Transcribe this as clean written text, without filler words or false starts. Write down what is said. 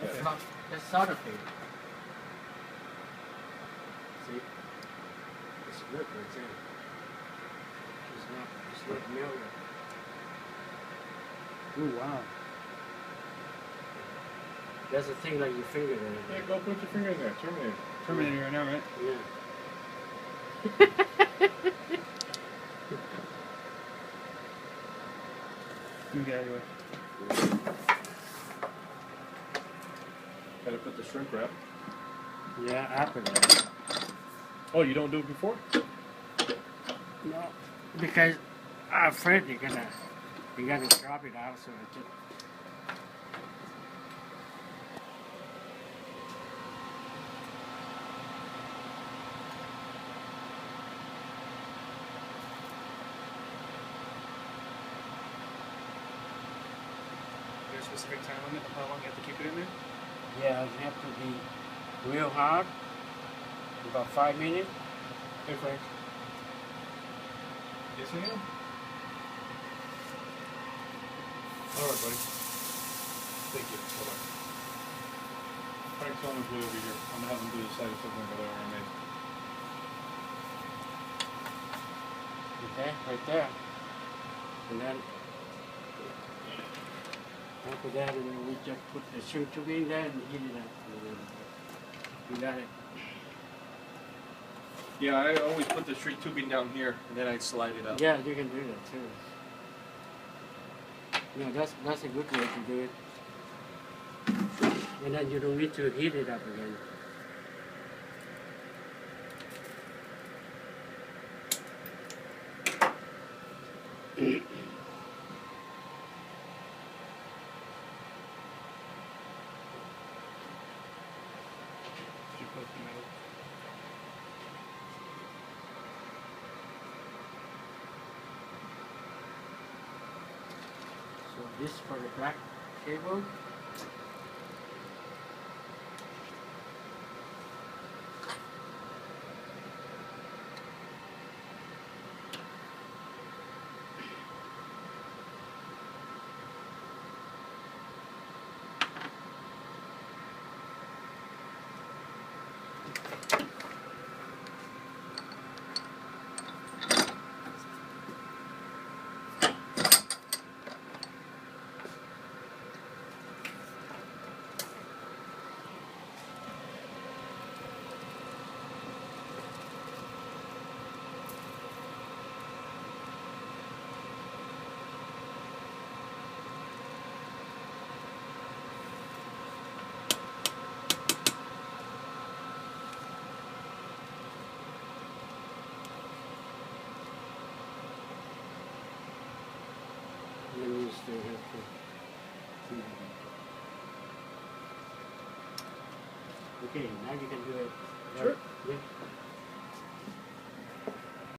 That's Okay. not, that's solder paint. See? It's good right there. It's not mirror. Ooh, wow. That's the thing like your finger there. Yeah, go put your finger in there. Terminator. Terminator right now, right? Yeah. You get anyway. Gotta put the shrink wrap. Yeah, after that. Oh, you don't do it before? No, because I'm afraid you're gonna drop it out, so it just. There's a specific time limit of how long you have to keep it in there? Yeah, you have to be real hard. About 5 minutes. Hey, Frank. Yes, ma'am? All right, buddy. Thank you. Bye-bye. Frank's on his way over here. I'm gonna have him do the side of something over there I made. Okay, right there. And then after that, and then we just put the shrink tube in there and heat it up. You got it. Yeah, I always put the shrink tubing down here, and then I slide it up. Yeah, you can do that too. Yeah, that's a good way to do it. And then you don't need to heat it up again. Did you put the metal? So this for the black cable. And then you still have to heat it up. Okay, now you can do it. Sure. Yeah.